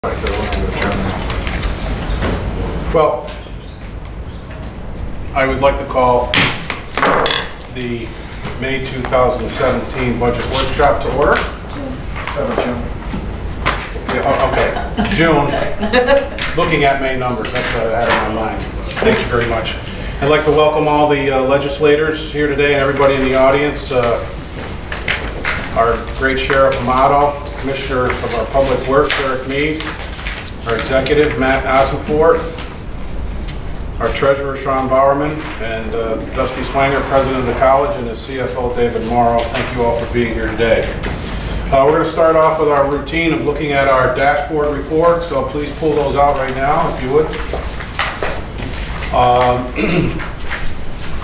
Well, I would like to call the May 2017 budget workshop to order. Yeah, okay, June. Looking at May numbers, that's what I had in my mind. Thank you very much. I'd like to welcome all the legislators here today and everybody in the audience. Our great Sheriff Amato, Commissioner of our Public Works, Eric Mead, our Executive, Matt Ossenfort, our Treasurer, Sean Bowerman, and Dusty Swanger, President of the College, and his CFO, David Morrow. Thank you all for being here today. We're going to start off with our routine of looking at our dashboard report, so please pull those out right now, if you would.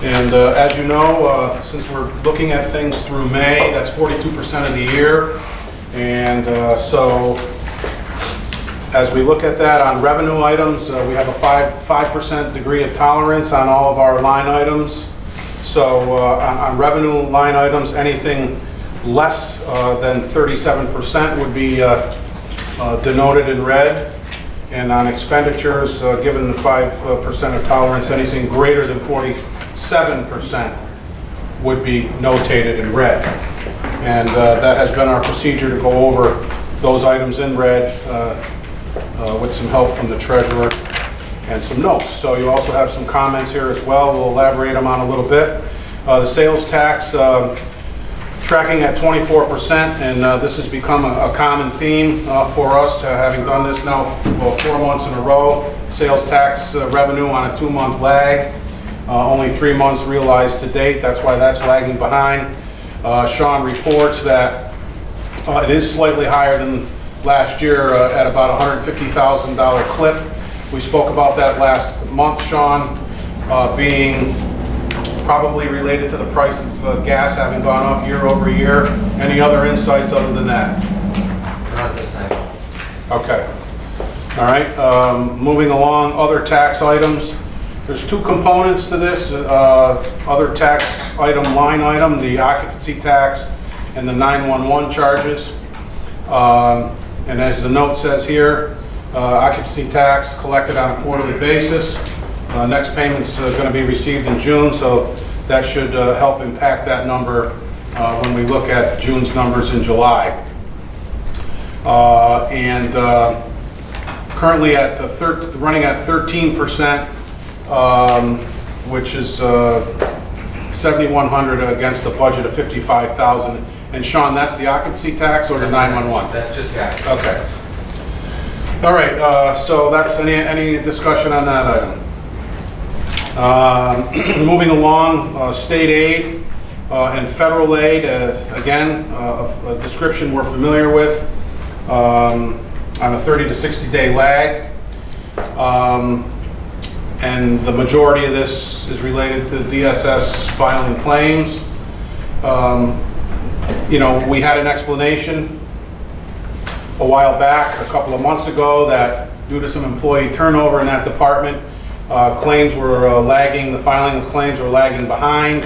As you know, since we're looking at things through May, that's 42% of the year. And so as we look at that on revenue items, we have a 5% degree of tolerance on all of our line items. So on revenue line items, anything less than 37% would be denoted in red. And on expenditures, given the 5% of tolerance, anything greater than 47% would be notated in red. And that has been our procedure to go over those items in red with some help from the treasurer and some notes. So you also have some comments here as well. We'll elaborate them on a little bit. The sales tax tracking at 24%, and this has become a common theme for us, having done this now for 4 months in a row. Sales tax revenue on a 2-month lag, only 3 months realized to date. That's why that's lagging behind. Sean reports that it is slightly higher than last year at about $150,000 clip. We spoke about that last month, Sean, being probably related to the price of gas having gone up year over year. Any other insights other than that? Not this time. Okay. All right. Moving along, other tax items. There's two components to this. Other tax item, line item, the occupancy tax and the 911 charges. And as the note says here, occupancy tax collected on a quarterly basis. Next payment's going to be received in June, so that should help impact that number when we look at June's numbers in July. Currently at running at 13%, which is 7,100 against a budget of 55,000. And Sean, that's the occupancy tax or the 911? That's just the occupancy. Okay. All right. So that's any discussion on that item. Moving along, state aid and federal aid, again, a description we're familiar with on a 30 to 60 day lag. And the majority of this is related to DSS filing claims. You know, we had an explanation a while back, a couple of months ago, that due to some employee turnover in that department, claims were lagging, the filing of claims were lagging behind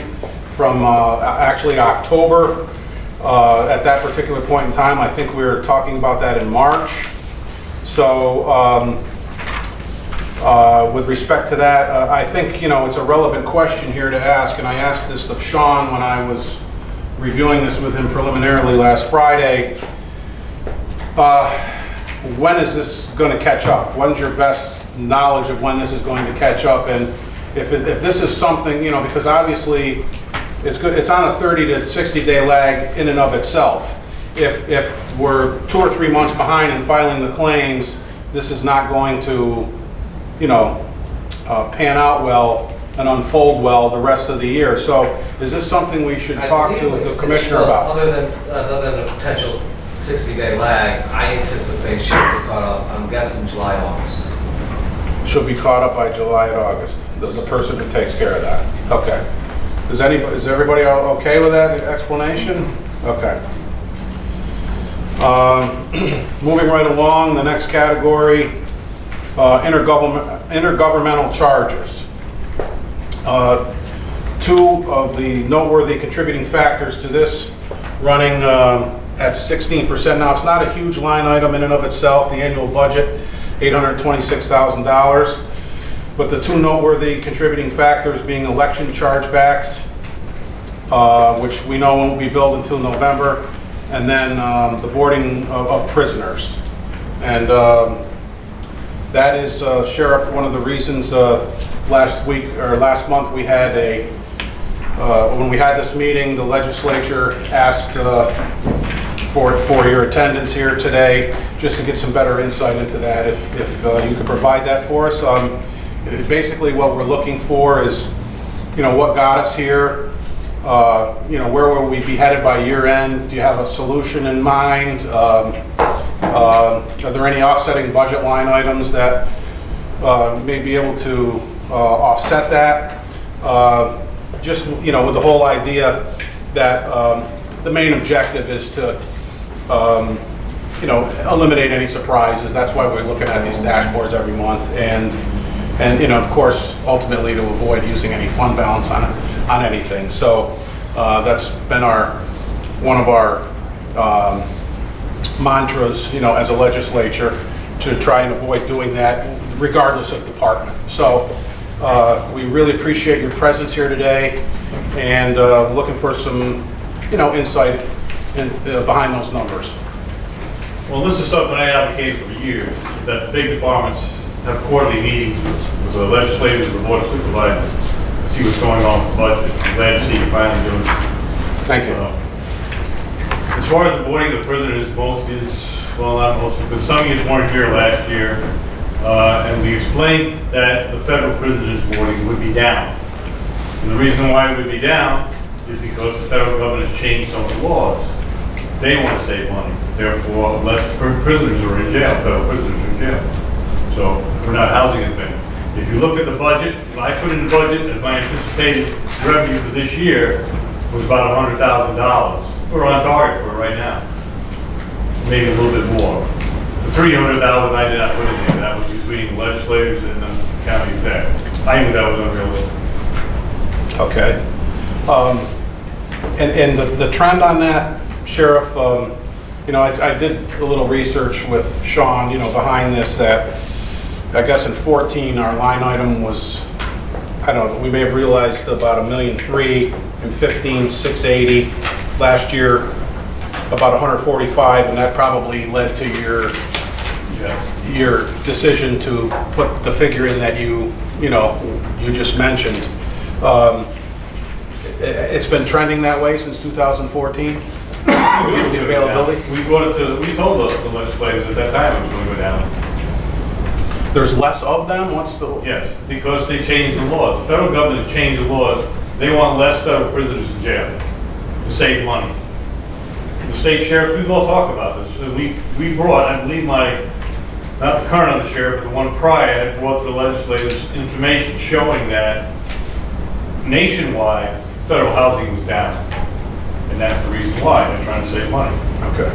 from actually October. At that particular point in time, I think we were talking about that in March. So with respect to that, I think, you know, it's a relevant question here to ask, and I asked this of Sean when I was reviewing this with him preliminarily last Friday. When is this going to catch up? When's your best knowledge of when this is going to catch up? And if this is something, you know, because obviously it's good, it's on a 30 to 60 day lag in and of itself. If we're 2 or 3 months behind in filing the claims, this is not going to, you know, pan out well and unfold well the rest of the year. So is this something we should talk to the commissioner about? Other than a potential 60-day lag, I anticipate she'll be caught up, I'm guessing July, August. She'll be caught up by July and August, the person who takes care of that. Okay. Is everybody okay with that explanation? Okay. Moving right along, the next category, intergovernmental charges. Two of the noteworthy contributing factors to this running at 16%. Now, it's not a huge line item in and of itself, the annual budget, $826,000. But the two noteworthy contributing factors being election chargebacks, which we know won't be billed until November, and then the boarding of prisoners. And that is, Sheriff, one of the reasons last month we had when we had this meeting, the legislature asked for your attendance here today, just to get some better insight into that. If you could provide that for us. Basically what we're looking for is, what got us here, where will we be headed by year end? Do you have a solution in mind? Are there any offsetting budget line items that may be able to offset that? Just, with the whole idea that the main objective is to, eliminate any surprises. That's why we're looking at these dashboards every month, and of course, ultimately to avoid using any fund balance on anything. So that's been one of our mantras, as a legislature, to try and avoid doing that regardless of department. So we really appreciate your presence here today, and looking for some, insight behind those numbers. Well, this is something I advocated for years, that big departments have quarterly meetings with the legislators and the board of supervisors to see what's going on with the budget. I'm glad to see you finally doing it. Thank you. As far as the boarding of prisoners, not most, because some of you weren't here last year, and we explained that the federal prisoners boarding would be down. And the reason why it would be down is because the federal government has changed some of the laws. They want to save money. Therefore, less prisoners are in jail, federal prisoners are in jail. So we're not housing anything. If you look at the budget, when I put in the budget, and my anticipated revenue for this year was about $100,000. We're on target for it right now. Maybe a little bit more. The $300,000 I did not put in there. That was between the legislators and the county exec. I knew that was unrealistic. Okay. And the trend on that, Sheriff, I did a little research with Sean, behind this, that I guess in 14 our line item was, I don't know, we may have realized about $1,300,000, in 15, 680, last year about 145, and that probably led to your decision to put the figure in that you just mentioned. It's been trending that way since 2014. The availability. We told the legislators at that time it was going to go down. There's less of them? Yes, because they changed the laws. The federal government has changed the laws. They want less federal prisoners in jail to save money. The state sheriff, we've all talked about this. We brought, I believe not the current undersheriff, but the one prior, had brought to the legislators information showing that nationwide federal housing was down. And that's the reason why they're trying to save money. Okay.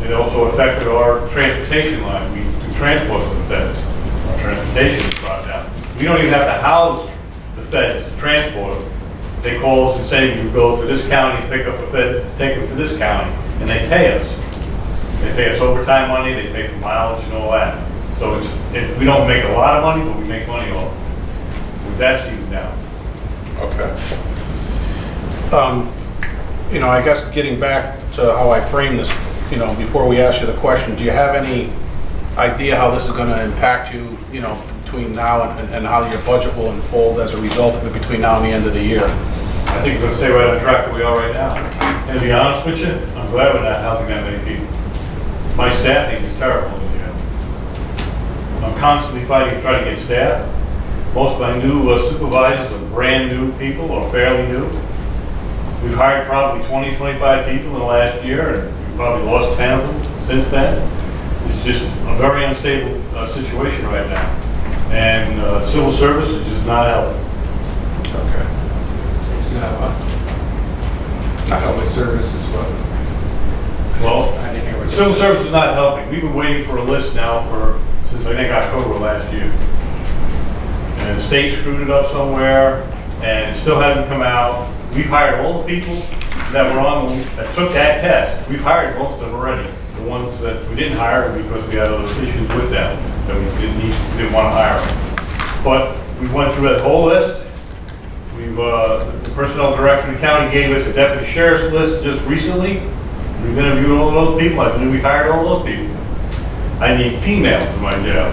It also affected our transportation line. We do transport for the feds. Our transportation is brought down. We don't even have to house the feds to transport them. They call us and say, you go to this county, pick up a fed, take them to this county, and they pay us. They pay us overtime money, they pay for mileage and all that. So we don't make a lot of money, but we make money off. That's even down. Okay. I guess getting back to how I frame this, before we ask you the question, do you have any idea how this is going to impact you, between now and how your budget will unfold as a result of it between now and the end of the year? I think we're going to stay right on track where we are right now. And to be honest with you, I'm glad we're not housing that many people. My staffing is terrible in jail. I'm constantly fighting to try to get staff. Most of my new supervisors are brand new people or fairly new. We've hired probably 20, 25 people in the last year, and we've probably lost 10 of them since then. It's just a very unstable situation right now. And civil service is just not helping. Okay. It's not what? Not helping. Public service is what? Well, I didn't hear what you civil said. service is not helping. We've been waiting for a list now since I think October last year. And the state screwed it up somewhere, and it still hasn't come out. We've hired all the people that were on that took that test. We've hired most of them already. The ones that we didn't hire because we had other issues with them that we didn't want to hire. But we went through that whole list. The personnel director in the county gave us a deputy sheriff's list just recently. We've interviewed all of those people. I believe we hired all those people. I need females in my jail.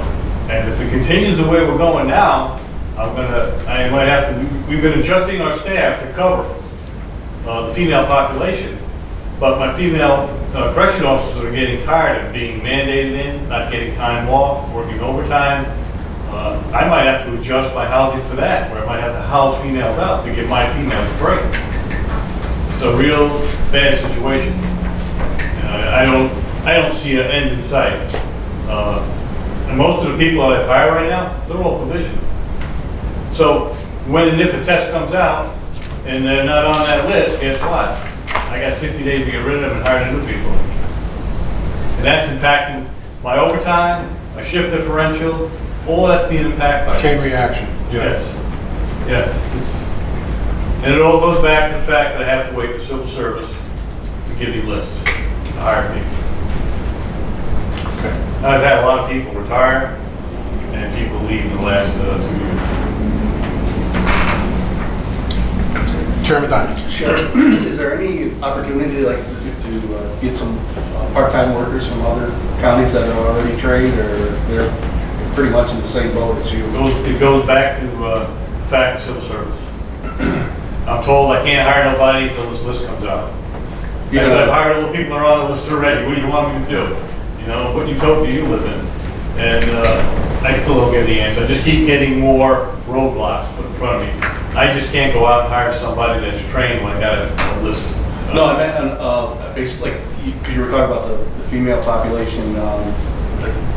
And if it continues the way we're going now, I might have to, we've been adjusting our staff to cover the female population. But my female correction officers are getting tired of being mandated in, not getting time off, working overtime. I might have to adjust my housing for that, where I might have to house females out to give my females a break. It's a real bad situation. I don't see an end in sight. And most of the people that I hire right now, they're all provisional. So when and if a test comes out and they're not on that list, guess what? I got 60 days to get rid of them and hire the new people. And that's impacting my overtime, my shift differential, all that's being impacted by Chain reaction. Yes. Yes. And it all goes back to the fact that I have to wait for civil service to give me lists, to hire people. Okay. I've had a lot of people retire and people leave in the last 2 years. Chairman Diamond. Sheriff, is there any opportunity to get some part-time workers from other counties that are already trained, or they're pretty much in the same boat as you? It goes back to the fact of civil service. I'm told I can't hire nobody until this list comes out. Because I've hired all the people that are on the list already. What do you want me to do? You know, what utopia do you live in? And I still don't get the answer. I just keep getting more roadblocks put in front of me. I just can't go out and hire somebody that's trained when I got a list. No, I meant basically, because you were talking about the female population,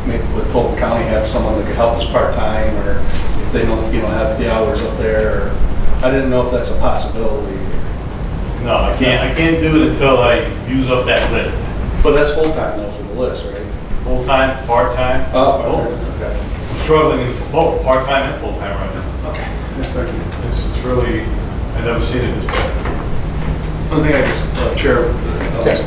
maybe would Fulton County have someone that could help us part-time, or if they don't, have the hours up there? Or, I didn't know if that's a possibility. No, I can't do it until I use up that list. But that's full-time though for the list, right? Full-time, part-time. Oh, both. okay. I'm struggling in both part-time and full-time right now. Okay. Thank you. It's really, I've never seen it this way. One thing I just, Chair, Yes.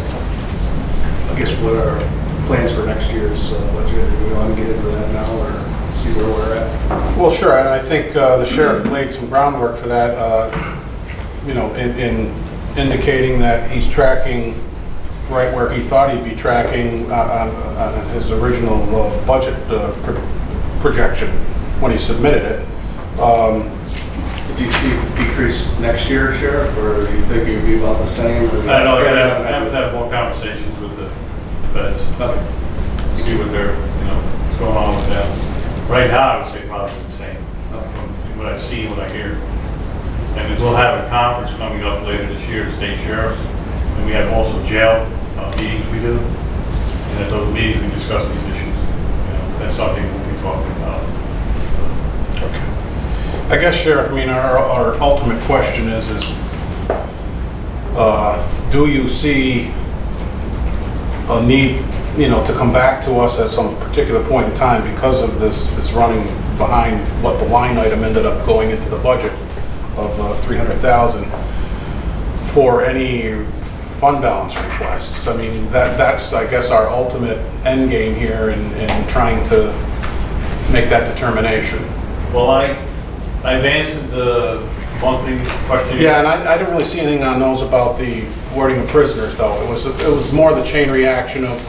I guess what our plans for next year's budget, do we want to get into that now or see where we're at? Well, sure, and I think the sheriff laid some groundwork for that, in indicating that he's tracking right where he thought he'd be tracking on his original budget projection when he submitted it. Do you see a decrease next year, Sheriff, or do you think it would be about the same? I know, I have to have more conversations with the vets. Okay. See what they're, what's going on with them. Right now, I would say probably the same, from what I see, what I hear. And we'll have a conference coming up later this year, state sheriffs, and we have also jail meetings we do. And at those meetings, we discuss these issues. That's something we'll be talking about. Okay. I guess, Sheriff, our ultimate question is do you see a need, to come back to us at some particular point in time because of this running behind what the line item ended up going into the budget of $300,000 for any fund balance requests? That's, I guess, our ultimate end game here in trying to make that determination. Well, I've answered the monthly question. Yeah, and I didn't really see anything on those about the warding of prisoners, though. It was more the chain reaction of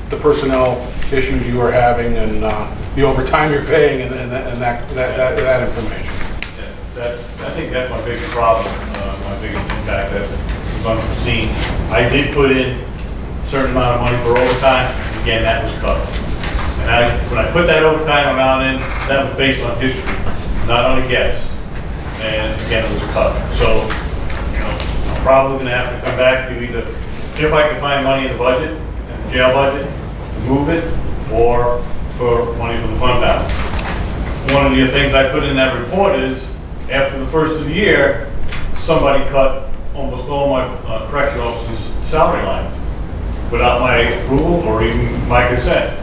the personnel issues you were having and the overtime you're paying and that information. Yeah, I think that's my biggest problem, my biggest impact that was unforeseen. I did put in a certain amount of money for overtime. Again, that was cut. And when I put that overtime amount in, that was based on history, not on a guess. And again, it was cut. So, I'm probably going to have to come back to either, if I can find money in the budget, in the jail budget, to move it, or for money from the fund balance. One of the things I put in that report is, after the first of the year, somebody cut almost all my correction officers' salary lines without my approval or even my consent.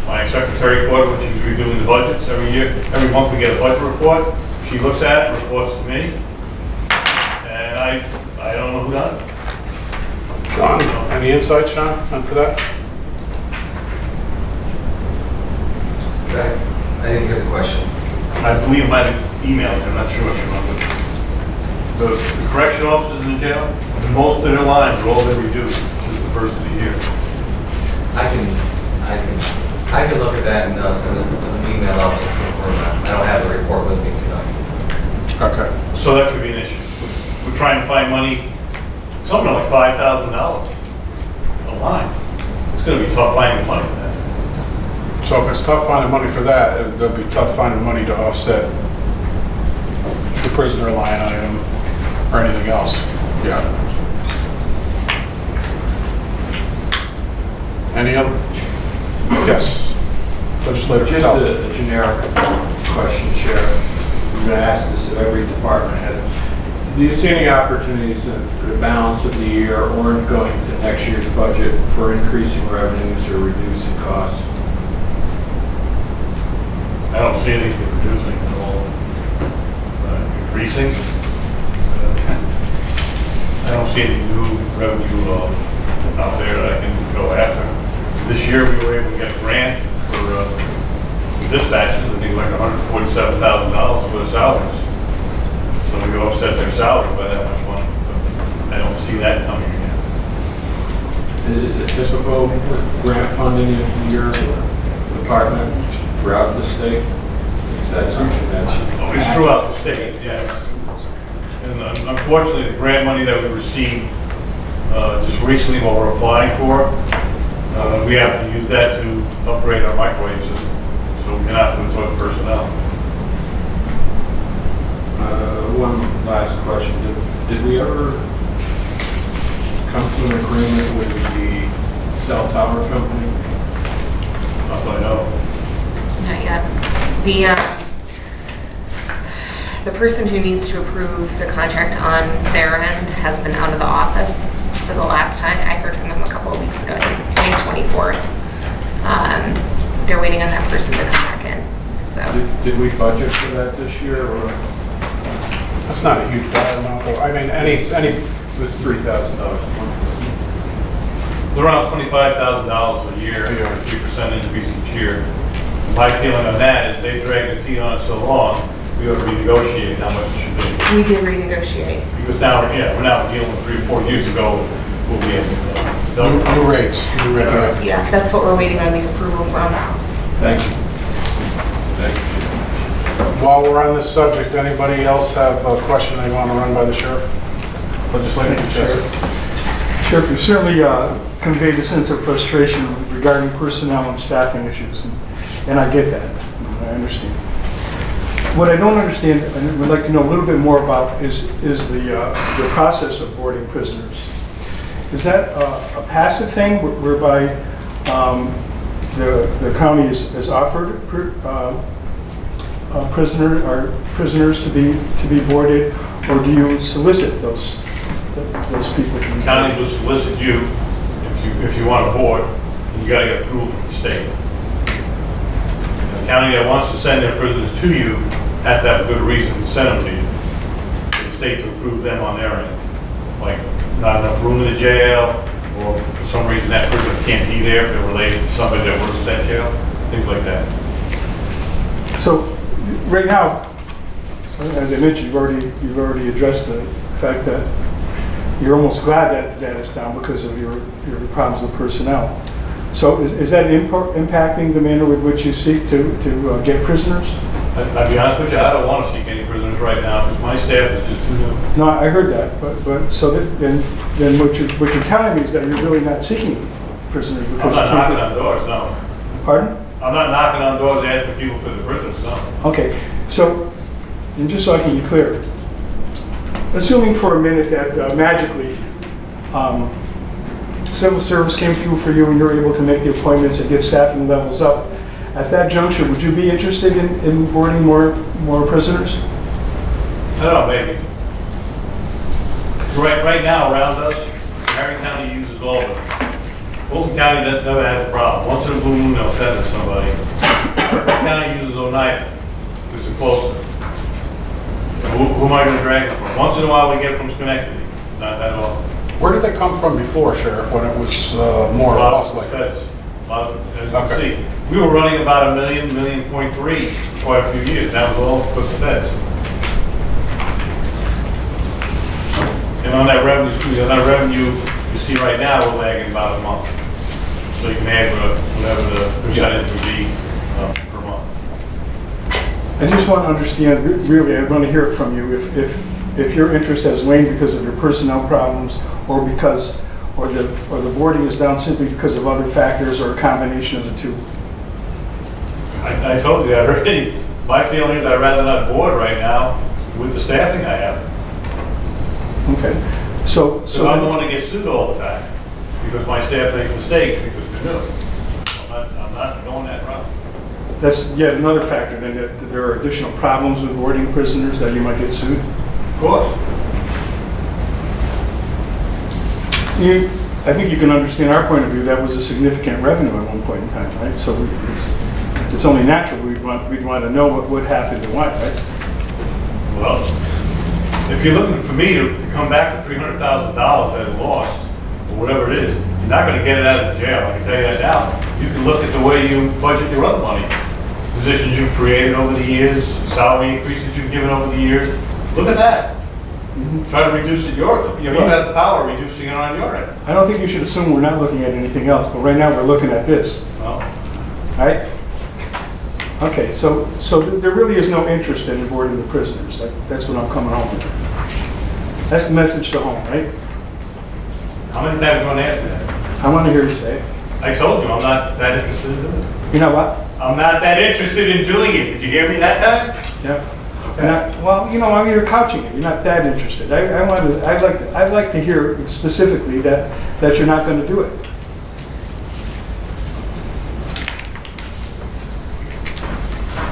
My secretary caught it when she was redoing the budgets every year. Every month we get a budget report. She looks at it, reports to me, and I don't know who done it. Sean, any insight, Sean, onto that? Okay. I didn't hear the question. I believe my emails, I'm not sure what you want, but the correction officers in the jail, most of their lines are all they reduced since the first of the year. I can look at that and send an email out to confirm that. I don't have the report with me tonight. Okay. So that could be an issue. We're trying to find money, something like $5,000 a line. It's gonna be tough finding money for that. So if it's tough finding money for that, it'll be tough finding money to offset the prisoner line item or anything else. Yeah. Any other? Yes. Legislator Just Patel. a generic question, Sheriff. I'm going to ask this of every department head. Do you see any opportunities for the balance of the year or in going to next year's budget for increasing revenues or reducing costs? I don't see anything reducing at all. Increasing. I don't see any new revenue out there that I can go after. This year we were able to get a grant for dispatches, I think like $147,000 for the salaries. So we offset their salary by that much money, but I don't see that coming again. Is it typical for grant funding in your department throughout the state? Is that something that's... It's throughout the state, yes. And unfortunately, the grant money that we received just recently, what we're applying for, we have to use that to upgrade our microwave system, so we cannot do it toward personnel. One last question. Did we ever come to an agreement with the cell tower company? Not that I know. Not yet. The person who needs to approve the contract on their end has been out of the office. So the last time I heard from them a couple of weeks ago, May 24th, they're waiting on that person to come back in. So Did we budget for that this year or? That's not a huge dollar amount though. I mean, any, It was $3,000 a month. It's around $25,000 a year, Yeah. 3% increase each year. My feeling on that is they dragged the feet on it so long, we ought to renegotiate how much it should be. we did renegotiate. Because now, we're now dealing with 3 or 4 years ago, we'll be in. new rates. New rate, yeah. Yeah, that's what we're waiting on the approval from. Thank you. Thank you. While we're on this subject, anybody else have a question they want to run by the sheriff? Legislator Patel. Sheriff, you certainly conveyed a sense of frustration regarding personnel and staffing issues, and I get that. I understand. What I don't understand, and would like to know a little bit more about, is the process of boarding prisoners. Is that a passive thing whereby the county is offered prisoners to be boarded, or do you solicit those people? The county will solicit you if you want to board, and you got to get approval from the state. And the county that wants to send their prisoners to you has to have a good reason to send them to you. For the state to approve them on their end. Like, not enough room in the jail, or for some reason that prisoner can't be there if they're related to somebody that works at that jail, things like that. So, right now, as I mentioned, you've already addressed the fact that you're almost glad that it's down because of your problems with personnel. So is that impacting the manner with which you seek to get prisoners? I'll be honest with you, I don't want to seek any prisoners right now, because my staff is just too new. No, I heard that, but so then what you're telling me is that you're really not seeking prisoners because I'm not you can't knocking on doors, no. Pardon? I'm not knocking on doors asking people for the prisoners, no. Okay, so, and just so I can be clear, assuming for a minute that magically civil service came through for you and you're able to make the appointments and get staffing levels up, at that juncture, would you be interested in boarding more prisoners? I don't know, maybe. Right now, around us, Montgomery County uses all of them. Fulton County never has a problem. Once in a blue moon, they'll send us somebody. Montgomery County uses Oneida, which is closer. And who am I going to drag them from? Once in a while, we get from Schenectady, not that often. Where did they come from before, Sheriff, when it was more costly? As you can Okay. see, we were running about $1 million, $1.3 million for quite a few years. That was all because of feds. And on that revenue you see right now, we're lagging about a month. So you can add whatever the percentage would be per month. I just want to understand, really, I want to hear it from you, if your interest has waned because of your personnel problems, or because, or the boarding is down simply because of other factors, or a combination of the two. I told you that already. My feeling is I'd rather not board right now with the staffing I have. Okay. So So I'm the one that gets sued all the time because my staff makes mistakes because they're new. I'm not going that route. that's yet another factor, then, that there are additional problems with boarding prisoners that you might get sued. Of course. I think you can understand our point of view, that was a significant revenue at one point in time, right? So it's only natural, we'd want to know what would happen to what, right? Well, if you're looking for me to come back to $300,000 that I lost, or whatever it is, you're not going to get it out of the jail. I can tell you that now. You can look at the way you budget your other money. Positions you've created over the years, salary increases you've given over the years. Look at that. Try to reduce it you have the power of reducing it on your end. I don't think you should assume we're not looking at anything else, but right now we're looking at this, Well, all right? Okay, so there really is no interest in boarding the prisoners. That's what I'm coming home with. That's the message to home, right? how many times are you going to ask me that? I want to hear you say it. I told you I'm not that interested in doing it. You know what? I'm not that interested in doing it. Did you hear me that time? Yeah. Well, you know, I mean, you're couching it. You're not that interested. I'd like to hear specifically that you're not going to do it.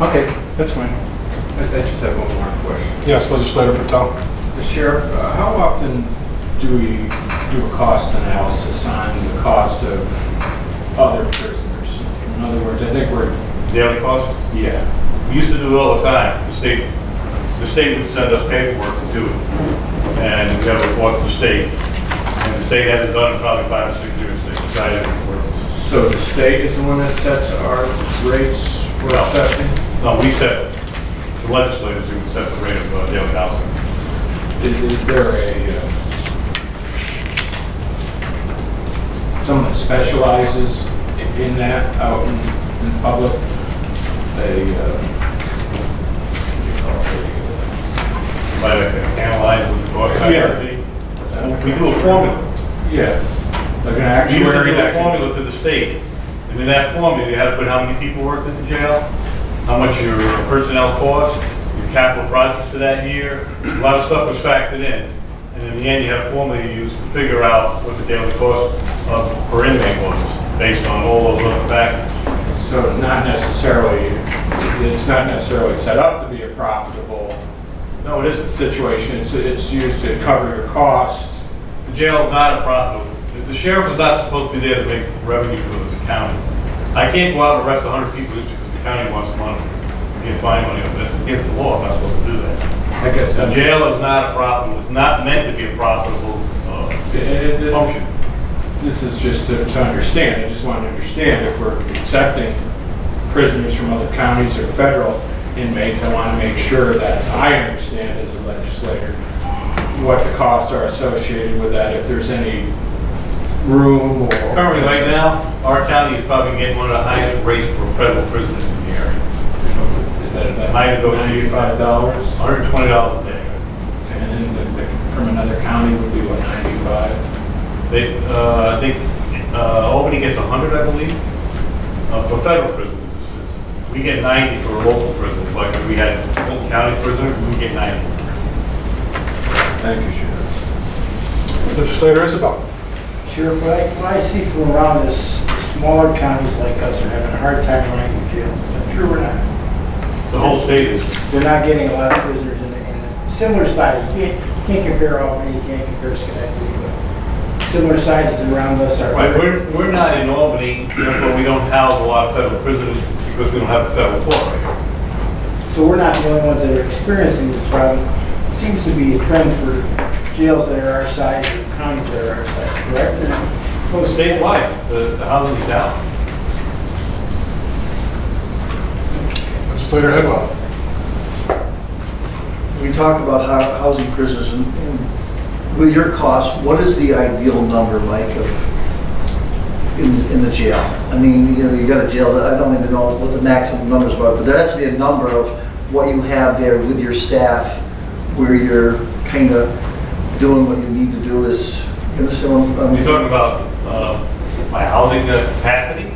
Okay, that's fine. I just have one more question. Yes, Legislator Patel. The Sheriff, how often do we do a cost analysis on the cost of other prisoners? In other words, I think we're, Daily cost? yeah. We used to do it all the time. The state would send us paperwork to do it. And we have a report to the state. And the state hasn't done it in probably 5 or 6 years. They decided it worked. So the state is the one that sets our rates for No. assessing? No, we set, the legislators who set the rate of daily housing. Is there someone that specializes in that out in public? Like analyze what the cost Yeah. would be. We do a formula. Yeah, like an We actuary do a that can... formula to the state. And in that formula, you have to put how many people worked at the jail, how much your personnel cost, your capital projects for that year. A lot of stuff was factored in. And in the end, you have a formula you use to figure out what the daily cost per inmate was, based on all those other factors. So it's not necessarily set up to be a profitable No, it isn't. situation. It's used to cover your costs. The jail is not a profit. The sheriff is not supposed to be there to make revenue for this county. I can't go out and arrest 100 people just because the county wants money. You can't find money. That's against the law. I'm not supposed to do that. I guess The that's... jail is not a profitable. It's not meant to be a profitable function. This is just to understand. I just want to understand if we're accepting prisoners from other counties or federal inmates, I want to make sure that I understand as a legislator what the costs are associated with that, if there's any room or... Currently, right now, our county is probably getting one of the highest rates for federal prisoners in the area. Is that about Might go to $95? $120 a day. And then from another county would be what, 95? They, I think Albany gets 100, I believe, for federal prisoners. We get 90 for local prisoners. Like if we had Fulton County prisoners, we get 90. Thank you, Sheriff. Legislator Isabel. Sheriff, what I see from around this, smaller counties like us are having a hard time running the jails. I'm sure we're not. The whole state is. They're not getting a lot of prisoners in a similar size. You can't compare Albany, you can't compare Schenectady, but similar sizes around us are. Right, we're not in Albany, but we don't house a lot of federal prisoners because we don't have a federal court right here. So we're not the only ones that are experiencing this problem. seems to be a trend for jails that are our size or counties that are our size, correct? Well, statewide, the housing is down. Legislator Headwell. We talked about housing prisoners, and with your cost, what is the ideal number, Mike, of in the jail? I mean, you know, you got a jail that I don't even know what the maximum numbers are, but there has to be a number of what you have there with your staff, where you're kind of doing what you need to do. Is you understand? You're talking about my housing capacity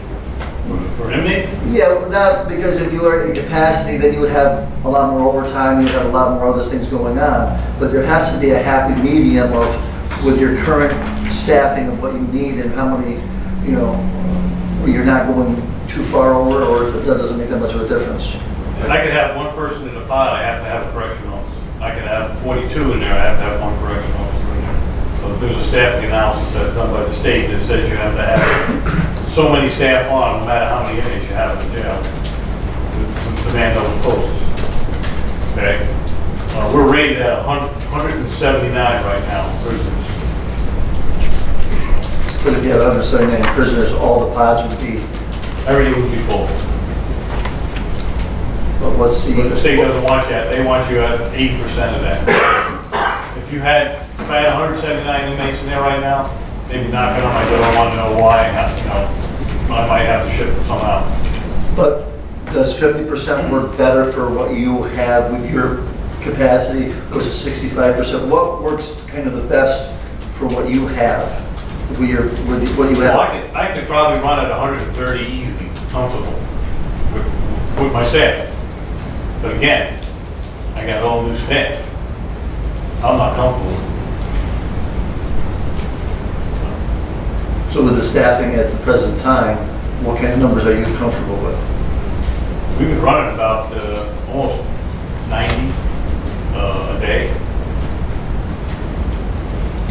for inmates? Yeah, not because if you are in capacity, then you would have a lot more overtime, you would have a lot more other things going on. But there has to be a happy medium of, with your current staffing of what you need and how many, you know, where you're not going too far over, or that doesn't make that much of a difference. I could have one person in the pod, I have to have a correction officer. I could have 42 in there, I have to have one correction officer in there. So if there's a staffing analysis that's done by the state that says you have to have so many staff on, no matter how many inmates you have in the jail, to man those posts. Okay? We're rated at 179 right now, prisoners. But if you have 179 prisoners, all the pods would be, Everything would be full. but what's the... But the state doesn't want that, they want you at 80% of that. If I had 179 inmates in there right now, they'd be knocking on my door, I want to know why, and how, you know, I might have to ship them somehow. But does 50% work better for what you have with your capacity versus 65%? What works kind of the best for what you have with what you Well, have? I could probably run at 130 easy, comfortable, with my staff. But again, I got all new staff. I'm not comfortable. So with the staffing at the present time, what kind of numbers are you comfortable with? We've been running about almost 90 a day.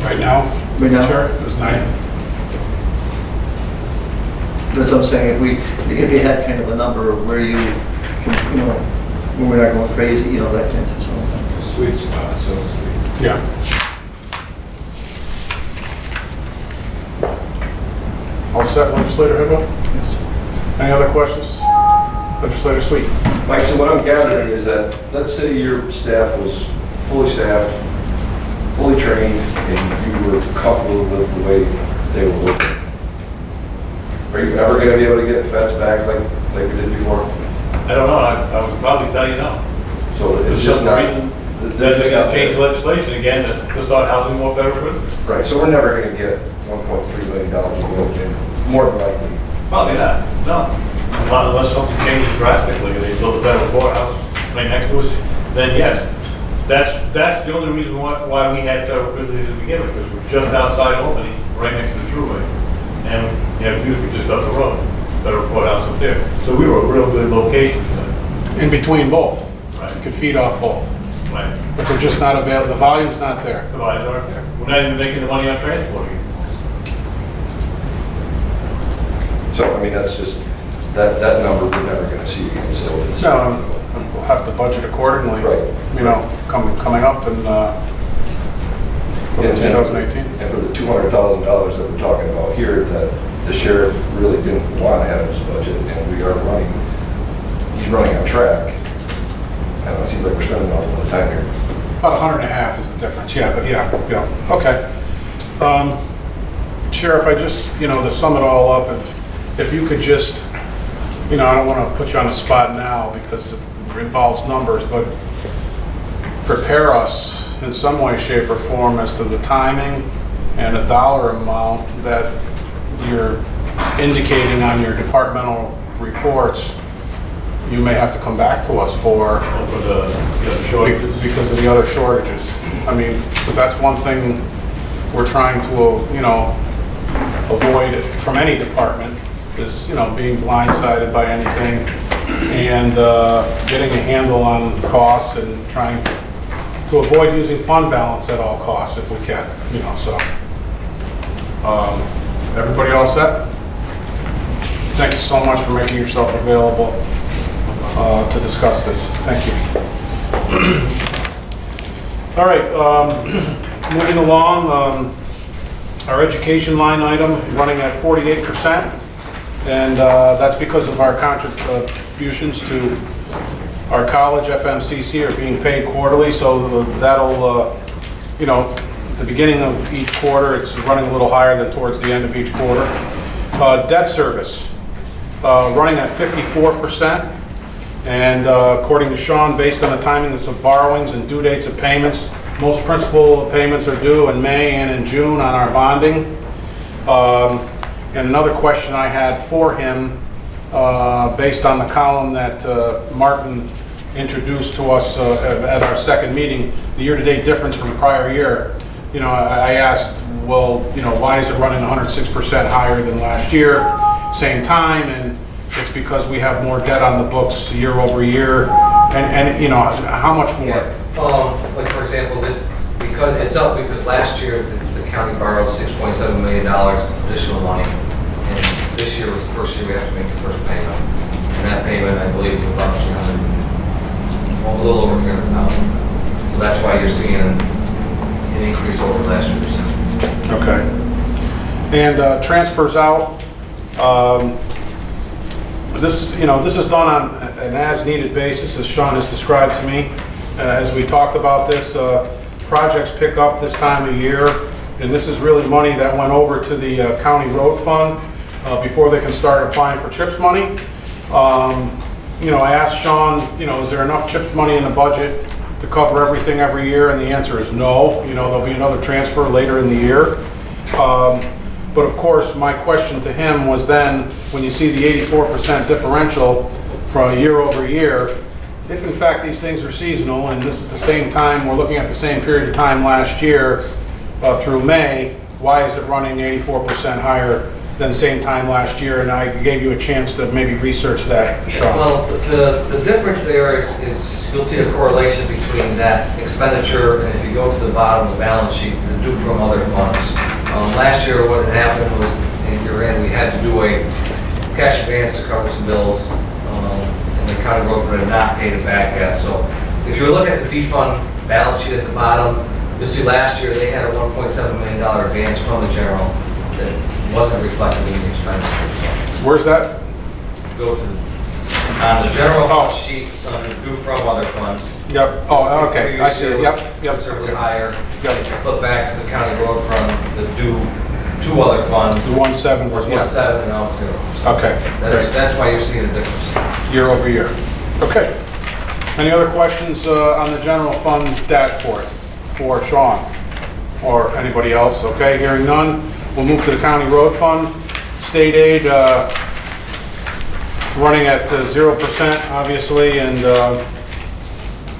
Right now? Right now? Sure, it was 90. That's what I'm saying, if you had kind of a number of where you, you know, when we're not going crazy, you know, that kind of stuff. Sweet spot, so to speak. Yeah. All set, Legislator Hibble? Yes. Any other questions? Legislator Sweet? Mike, so what I'm gathering is that, let's say your staff was fully staffed, fully trained, and you were comfortable with the way they were working. Are you ever going to be able to get feds back like we did before? I don't know, I would probably tell you no. So it's just not... They're just going to change legislation again to start housing more federal prisoners. Right, so we're never going to get $1.3 million in, more than likely. Probably not, no. Unless something changes drastically, they build a federal courthouse right next to us, then yes. That's the only reason why we had federal prisoners to begin with, because we're just outside Albany, right next to the Thruway. And we have Beaufort just up the road, federal courthouse up there. So we were a real good location for them. In between both. Right. You could feed off both. Right. But they're just not available, the volume's not there. The lines aren't there. We're not even making the money on transporting. So, I mean, that's just, that number we're never going to see again, so it's... No, we'll have to budget accordingly. Right. You know, coming up in 2018. And for the $200,000 that we're talking about here, that the sheriff really didn't want to have in his budget, and we are running, he's running on track. I don't know, it seems like we're spending an awful lot of time here. About 150 is the difference, yeah, but yeah, okay. Sheriff, I just, you know, to sum it all up, if you could just, you know, I don't want to put you on the spot now because it involves numbers, but prepare us in some way, shape, or form as to the timing and a dollar amount that you're indicating on your departmental reports you may have to come back to us for the shortages. because of the other shortages. I mean, because that's one thing we're trying to, you know, avoid from any department is, you know, being blindsided by anything and getting a handle on costs and trying to avoid using fund balance at all costs if we can, you know, so. Everybody all set? Thank you so much for making yourself available to discuss this. Thank you. All right, moving along, our education line item running at 48%, and that's because of our contributions to our college, FMCC, are being paid quarterly, so that'll, you know, the beginning of each quarter, it's running a little higher than towards the end of each quarter. Debt service, running at 54%, and according to Sean, based on the timings of borrowings and due dates of payments, most principal payments are due in May and in June on our bonding. And another question I had for him, based on the column that Martin introduced to us at our second meeting, the year-to-date difference from prior year. You know, I asked, well, you know, why is it running 106% higher than last year, same time? And it's because we have more debt on the books year over year. And you know, how much more? Yeah. Like for example, because it's up because last year the county borrowed $6.7 million additional money. And this year was the first year we have to make the first payment. And that payment, I believe, is about a little over $300,000. So that's why you're seeing an increase over last year's. Okay. And transfers out. This, you know, this is done on an as-needed basis, as Sean has described to me. As we talked about this, projects pick up this time of year, and this is really money that went over to the county road fund before they can start applying for CHIPS money. You know, I asked Sean, you know, is there enough CHIPS money in the budget to cover everything every year? And the answer is no. You know, there'll be another transfer later in the year. But of course, my question to him was then, when you see the 84% differential from year over year, if in fact these things are seasonal, and this is the same time, we're looking at the same period of time last year through May, why is it running 84% higher than same time last year? And I gave you a chance to maybe research that, Sean. Well, the difference there is you'll see a correlation between that expenditure, and if you go to the bottom of the balance sheet, the due from other funds. Last year, what had happened was, in year end, we had to do a cash advance to cover some bills, and the county road fund had not paid it back yet. So if you look at the defund balance sheet at the bottom, you'll see last year they had a $1.7 million advance from the general that wasn't reflected in the expenditure. So Where's that? go to on the general fund sheet, it's under due from other funds. Yep. Oh, okay. I see it. Yep. Yep. Considerably higher. Yep. If you flip back to the county road fund, the due two other funds The 1.7 was was what? 1.7 and now it's 0. Okay. Great. That's why you're seeing the difference. Year over year. Okay. Any other questions on the general fund dashboard for Sean or anybody else? Okay, hearing none, we'll move to the county road fund. State aid running at 0%, obviously, and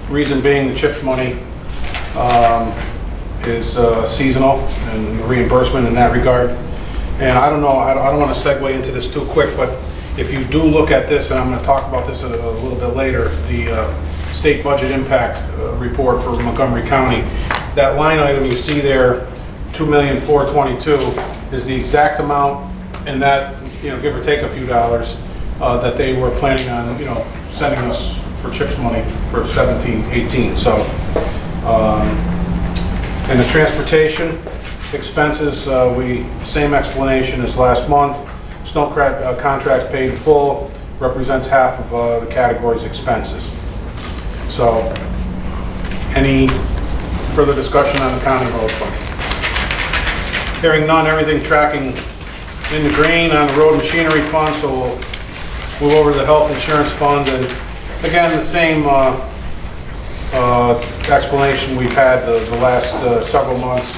reason being the CHIPS money is seasonal and reimbursement in that regard. And I don't know, I don't want to segue into this too quick, but if you do look at this, and I'm going to talk about this a little bit later, the state budget impact report for Montgomery County, that line item you see there, $2,422,000, is the exact amount, and that, you know, give or take a few dollars, that they were planning on, you know, sending us for CHIPS money for 17-18. So, and the transportation expenses, same explanation as last month. Snow contract paid in full represents half of the category's expenses. So, any further discussion on the county road fund? Hearing none, everything tracking in the green on the road machinery fund, so we'll move over to the health insurance fund. And again, the same explanation we've had the last several months.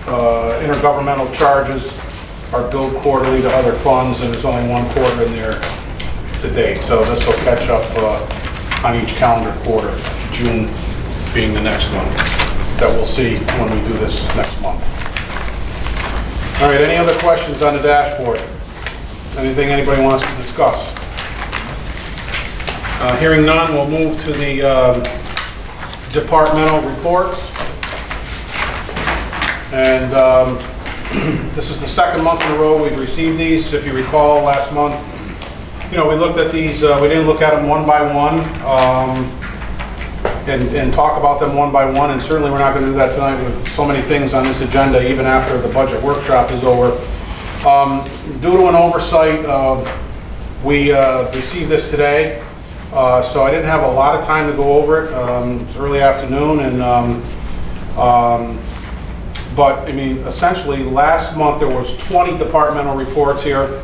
Intergovernmental charges are billed quarterly to other funds, and there's only one quarter in there to date. So this will catch up on each calendar quarter, June being the next one that we'll see when we do this next month. All right, any other questions on the dashboard? Anything anybody wants to discuss? Hearing none, we'll move to the departmental reports. And this is the second month in a row we've received these. If you recall, last month, you know, we looked at these, we didn't look at them one by one. and talk about them one by one, and certainly we're not going to do that tonight with so many things on this agenda, even after the budget workshop is over. Due to an oversight, we received this today, so I didn't have a lot of time to go over it. It was early afternoon, and but I mean, essentially, last month there was 20 departmental reports here.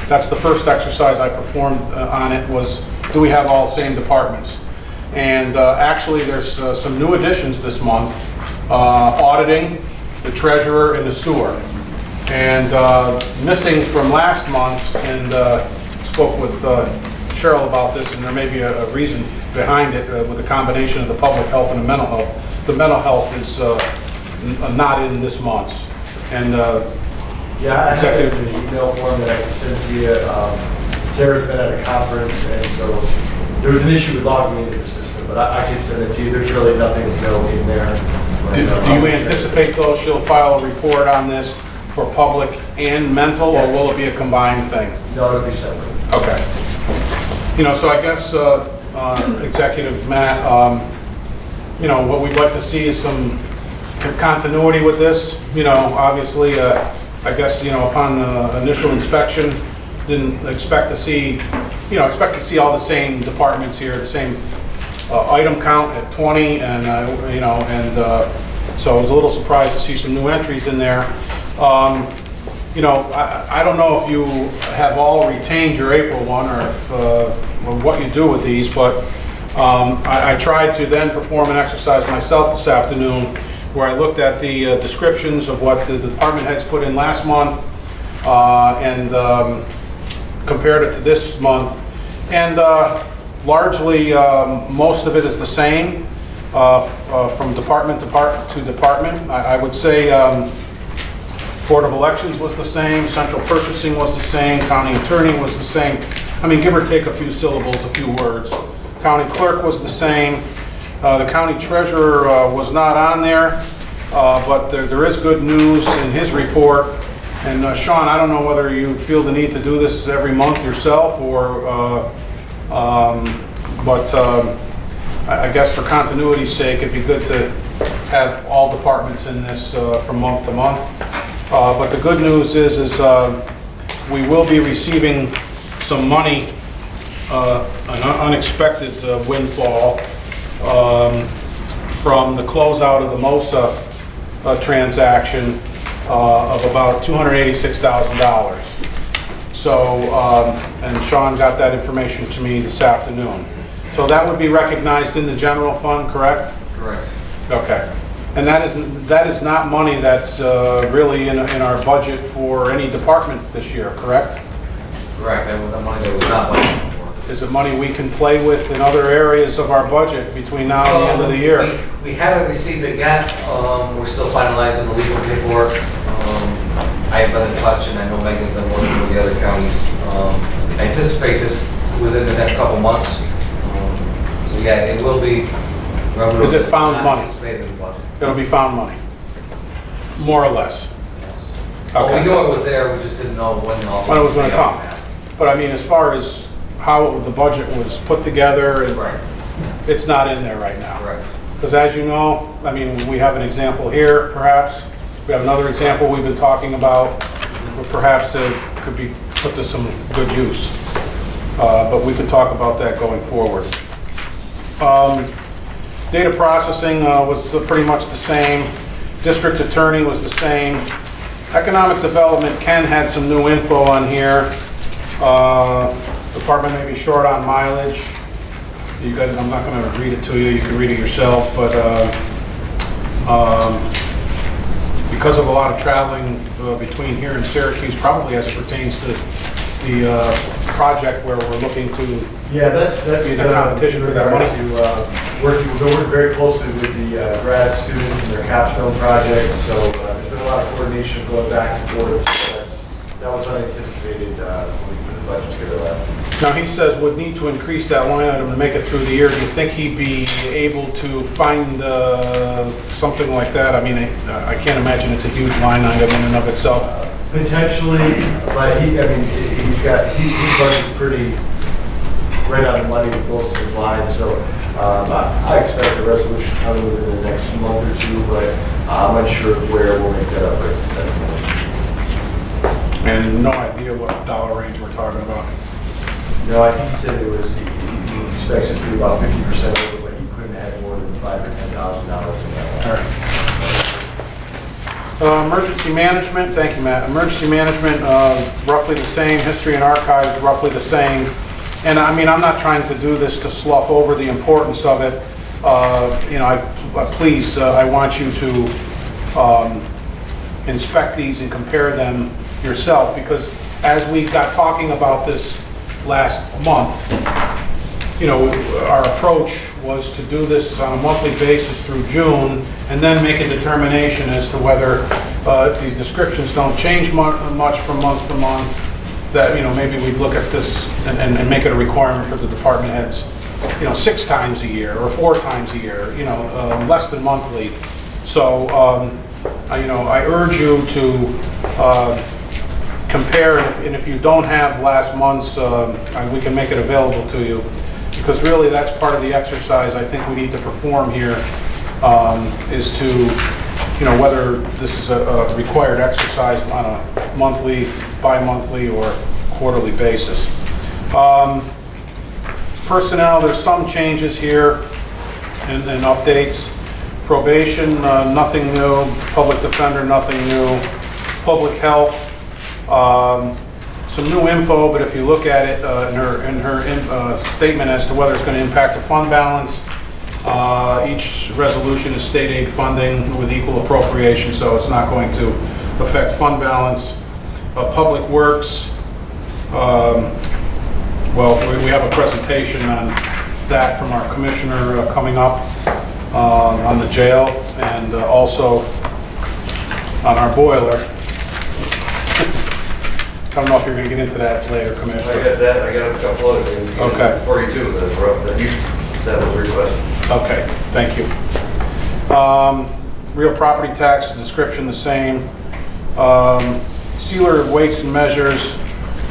That's the first exercise I performed on it, was do we have all the same departments? And actually, there's some new additions this month, auditing, the treasurer, and the sewer. And missing from last month's, and spoke with Cheryl about this, and there may be a reason behind it with the combination of the public health and the mental health. The mental health is not in this month's. And yeah, I have it in an email form that I can send to you. Sarah's been at a conference, and so there was an issue with logging into the system, but I can send it to you. There's really nothing to go in there. do you anticipate, though, she'll file a report on this for public and mental, or will it be a combined thing? No, it'll be separate. Okay. You know, so I guess, Executive Matt, you know, what we'd like to see is some continuity with this. You know, obviously, I guess, you know, upon initial inspection, didn't expect to see, you know, expect to see all the same departments here, the same item count at 20, and, you know, and so I was a little surprised to see some new entries in there. You know, I don't know if you have all retained your April one, or if, or what you do with these, but I tried to then perform an exercise myself this afternoon where I looked at the descriptions of what the department heads put in last month and compared it to this month. And largely, most of it is the same from department to department. I would say Board of Elections was the same, Central Purchasing was the same, County Attorney was the same. I mean, give or take a few syllables, a few words. County Clerk was the same. The County Treasurer was not on there, but there is good news in his report. And Sean, I don't know whether you feel the need to do this every month yourself, or, but I guess for continuity's sake, it'd be good to have all departments in this from month to month. But the good news is we will be receiving some money, an unexpected windfall from the closeout of the MOSA transaction of about $286,000. So, and Sean got that information to me this afternoon. So that would be recognized in the general fund, correct? Correct. Okay. And that is not money that's really in our budget for any department this year, correct? Correct, that was the money that was not budgeted for. Is it money we can play with in other areas of our budget between now and the end of the year? We haven't received it yet. We're still finalizing the legal paperwork. I have been in touch, and I know Megan's been working with the other counties. I anticipate this within the next couple months. So yeah, it will be. Is it found money? Anticipated in the budget. It'll be found money, more or less. Well, Okay. we knew it was there, we just didn't know when When it was going to come. But I mean, as far as how the budget was put together, Right, it's not in there right now. right. Because as you know, I mean, we have an example here, perhaps. We have another example we've been talking about, where perhaps it could be put to some good use. But we could talk about that going forward. Data processing was pretty much the same. District attorney was the same. Economic development, Ken had some new info on here. Department may be short on mileage. You guys, I'm not going to read it to you. You can read it yourselves, but because of a lot of traveling between here and Syracuse, probably as it pertains to the project where we're looking to Yeah, that's be in a competition for that money. We're working very closely with the grad students and their capstone project, so there's been a lot of coordination going back and forth. So that was unanticipated when we put the budget together last year. Now, he says would need to increase that line item to make it through the year. Do you think he'd be able to find something like that? I mean, I can't imagine it's a huge line item in and of itself. Potentially, but he's budget's pretty right on the money with both of his lines. So I expect a resolution coming within the next month or two, but I'm unsure of where we'll make that up at that point. And no idea what dollar range we're talking about. No, I think he said it was, he expects it to be about 50% over, but he couldn't have more than $5,000 or $10,000 in that All line. right. Emergency management, thank you, Matt. Emergency management, roughly the same. History and archives, roughly the same. And I mean, I'm not trying to do this to slough over the importance of it. You know, please, I want you to inspect these and compare them yourself, because as we got talking about this last month, you know, our approach was to do this on a monthly basis through June, and then make a determination as to whether, if these descriptions don't change much from month to month, that, you know, maybe we'd look at this and make it a requirement for the department heads, you know, 6 times a year or 4 times a year, you know, less than monthly. So, you know, I urge you to compare, and if you don't have last month's, we can make it available to you, because really that's part of the exercise I think we need to perform here, is to, you know, whether this is a required exercise on a monthly, bi-monthly, or quarterly basis. Personnel, there's some changes here and updates. Probation, nothing new. Public defender, nothing new. Public health, some new info, but if you look at it in her statement as to whether it's going to impact the fund balance, each resolution is state aid funding with equal appropriation, so it's not going to affect fund balance. Public works, well, we have a presentation on that from our commissioner coming up on the jail, and also on our boiler. I don't know if you're going to get into that later, Commissioner. I got that, I got a couple other things. Okay. 42, that was requested. Okay, thank you. Real property tax, description the same. Sealer weights and measures,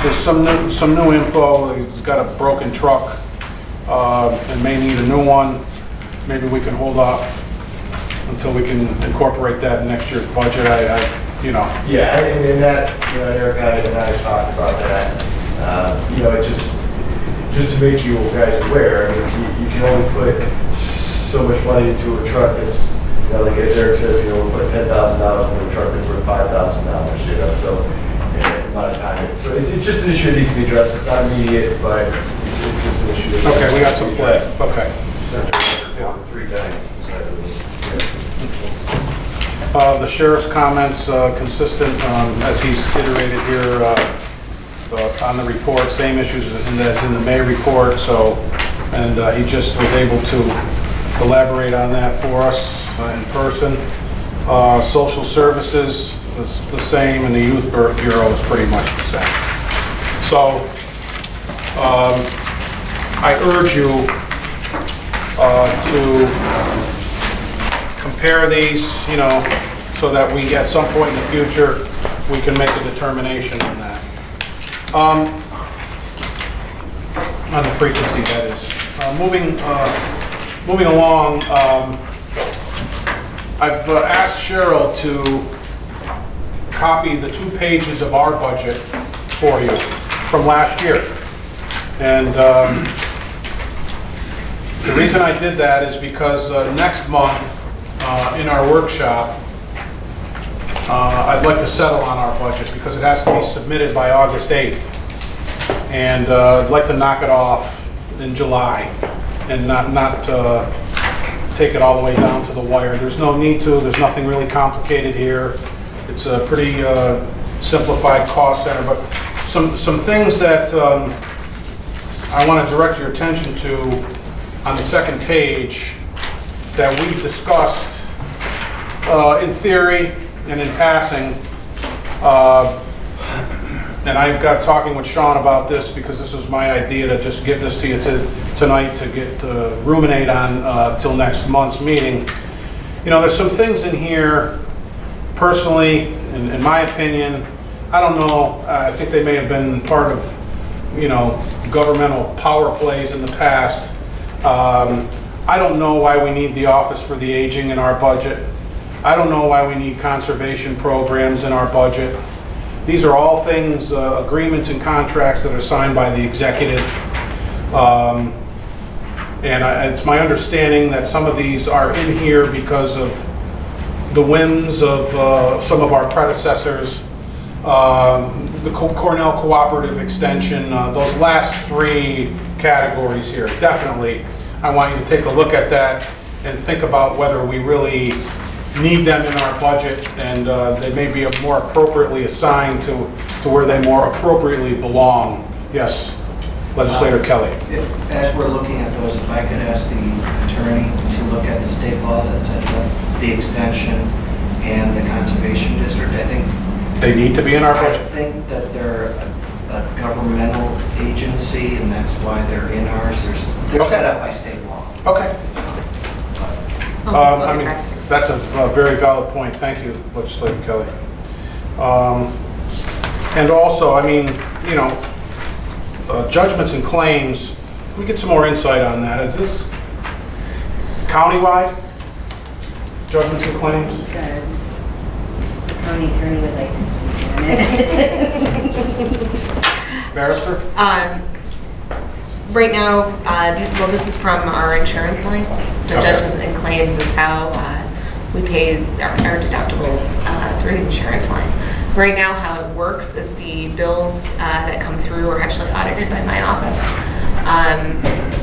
there's some new info. He's got a broken truck and may need a new one. Maybe we can hold off until we can incorporate that in next year's budget. You know. Yeah, and that, you know, Eric and I talked about that. You know, it just to make you guys aware, I mean, you can only put so much money into a truck that's, you know, like as Eric says, you know, we'll put $10,000 into a truck that's worth $5,000, you know, so a lot of time. So it's just an issue that needs to be addressed. It's not immediate, but it's just an issue. Okay, we got some play. Okay. 3 times. The sheriff's comments, consistent as he's iterated here on the report, same issues as in the May report. So, and he just was able to elaborate on that for us in person. Social services is the same, and the youth bureau is pretty much the same. So, I urge you to compare these, you know, so that we, at some point in the future, we can make a determination on that. On the frequency, that is. Moving along, I've asked Cheryl to copy the 2 pages of our budget for you from last year. And the reason I did that is because next month, in our workshop, I'd like to settle on our budget because it has to be submitted by August 8th. And I'd like to knock it off in July and not take it all the way down to the wire. There's no need to. There's nothing really complicated here. It's a pretty simplified cost center, but some things that I want to direct your attention to on the second page that we've discussed in theory and in passing. And I've got talking with Sean about this because this was my idea to just give this to you tonight to get ruminate on till next month's meeting. You know, there's some things in here, personally, in my opinion, I don't know, I think they may have been part of governmental power plays in the past. I don't know why we need the Office for the Aging in our budget. I don't know why we need conservation programs in our budget. These are all things, agreements and contracts that are signed by the executive. It's my understanding that some of these are in here because of the whims of some of our predecessors. The Cornell Cooperative Extension, those last three categories here, definitely, I want you to take a look at that and think about whether we really need them in our budget, and they may be more appropriately assigned to where they more appropriately belong. Yes, Legislator Kelly. As we're looking at those, if I could ask the attorney to look at the state law that sets up the extension and the conservation district, I think they need to be in our I budget. think that they're a governmental agency, and that's why they're in ours. They're Okay. set up by state law. Okay. I mean, that's a very valid point. Thank you, Legislator Kelly. And also, I mean, judgments and claims, can we get some more insight on that? Is this countywide? Judgments and claims? The county attorney would like to speak on it. Barrister? Right now, well, this is from our insurance line. So Okay. judgment and claims is how we pay our deductibles through the insurance line. Right now, how it works is the bills that come through are actually audited by my office.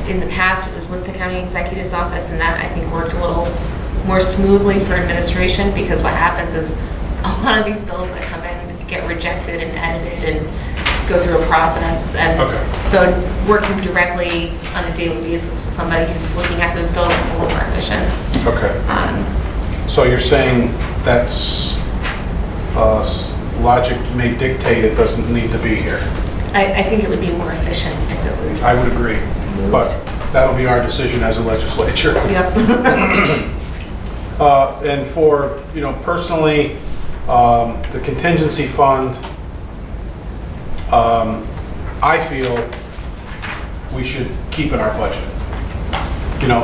In the past, it was with the county executive's office, and that I think worked a little more smoothly for administration, because what happens is a lot of these bills that come in get rejected and edited and go through a process. And Okay. so working directly on a daily basis with somebody who's looking at those bills is a little more efficient. Okay. So you're saying that's, logic may dictate it doesn't need to be here. I think it would be more efficient if it was. I would agree, but that'll be our decision as a legislature. Yep. And for, personally, the contingency fund, I feel we should keep in our budget.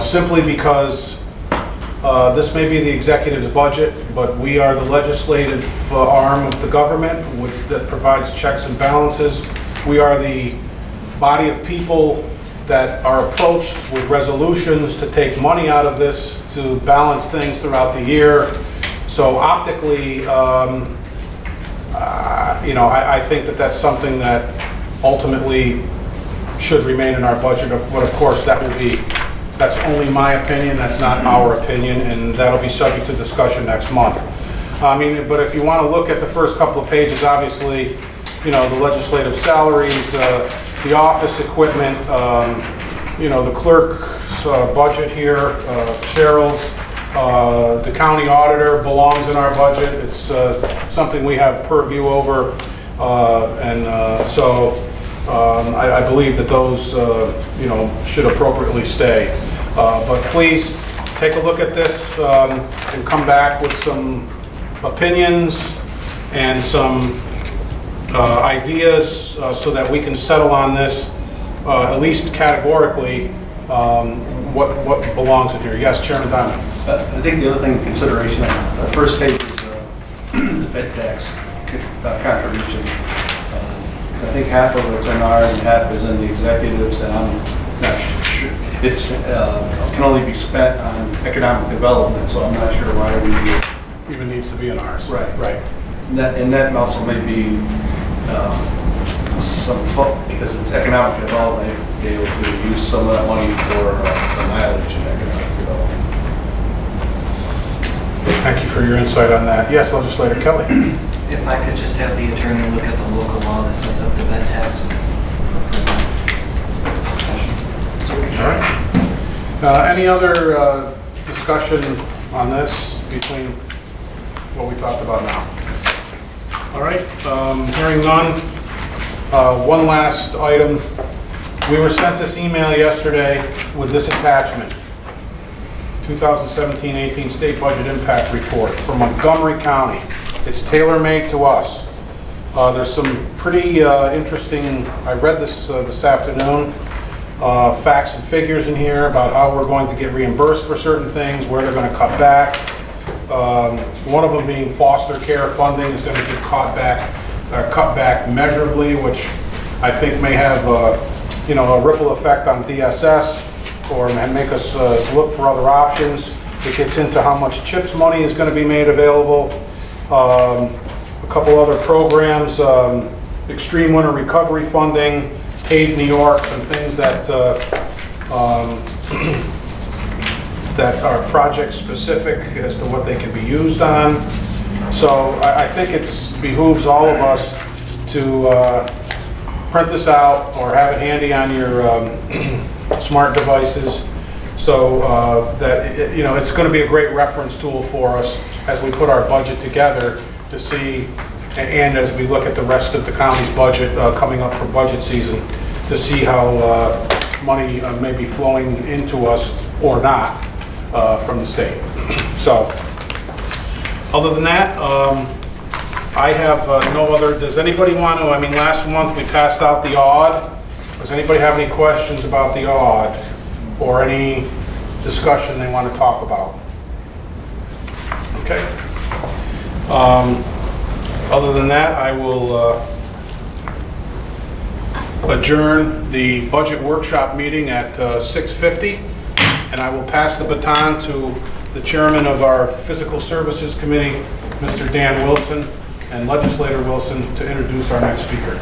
Simply because this may be the executive's budget, but we are the legislative arm of the government that provides checks and balances. We are the body of people that are approached with resolutions to take money out of this to balance things throughout the year. So optically, I think that that's something that ultimately should remain in our budget. But of course, that's only my opinion, that's not our opinion, and that'll be subject to discussion next month. But if you want to look at the first couple of pages, obviously, the legislative salaries, the office equipment, the clerk's budget here, Cheryl's, the county auditor belongs in our budget. It's something we have purview over, so I believe that those, should appropriately stay. But please take a look at this and come back with some opinions and some ideas so that we can settle on this, at least categorically, what belongs in here. Yes, Chairman Diamond. I think the other thing in consideration, the first page is the bed tax contribution. I think half of it's in ours and half is in the executives, and I'm not sure. It's can only be spent on economic development, so I'm not sure why we Even needs to be in ours. Right. Right. and that also may be some because it's economic development, they be able to use some of that money for the mileage and economic development. Thank you for your insight on that. Yes, Legislator Kelly. If I could just have the attorney look at the local law that sets up the bed tax for further discussion. All right. Any other discussion on this between what we talked about now? All right, hearing none. One last item. We were sent this email yesterday with this attachment. 2017-18 State Budget Impact Report from Montgomery County. It's tailor-made to us. There's some pretty interesting, I read this afternoon, facts and figures in here about how we're going to get reimbursed for certain things, where they're going to cut back. One of them being foster care funding is going to get cut back measurably, which I think may have a ripple effect on DSS or make us look for other options. It gets into how much CHIPS money is going to be made available. A couple other programs, extreme winter recovery funding, Pave New York, some things that that are project specific as to what they can be used on. So I think it behooves all of us to print this out or have it handy on your smart devices, so that it's going to be a great reference tool for us as we put our budget together to see, and as we look at the rest of the county's budget coming up for budget season, to see how money may be flowing into us or not from the state. So, other than that, I have no other. Does anybody want to? I mean, last month we passed out the odd. Does anybody have any questions about the odd or any discussion they want to talk about? Okay. Other than that, I will adjourn the budget workshop meeting at 6:50, and I will pass the baton to the chairman of our Physical Services Committee, Mr. Dan Wilson, and Legislator Wilson, to introduce our next speaker.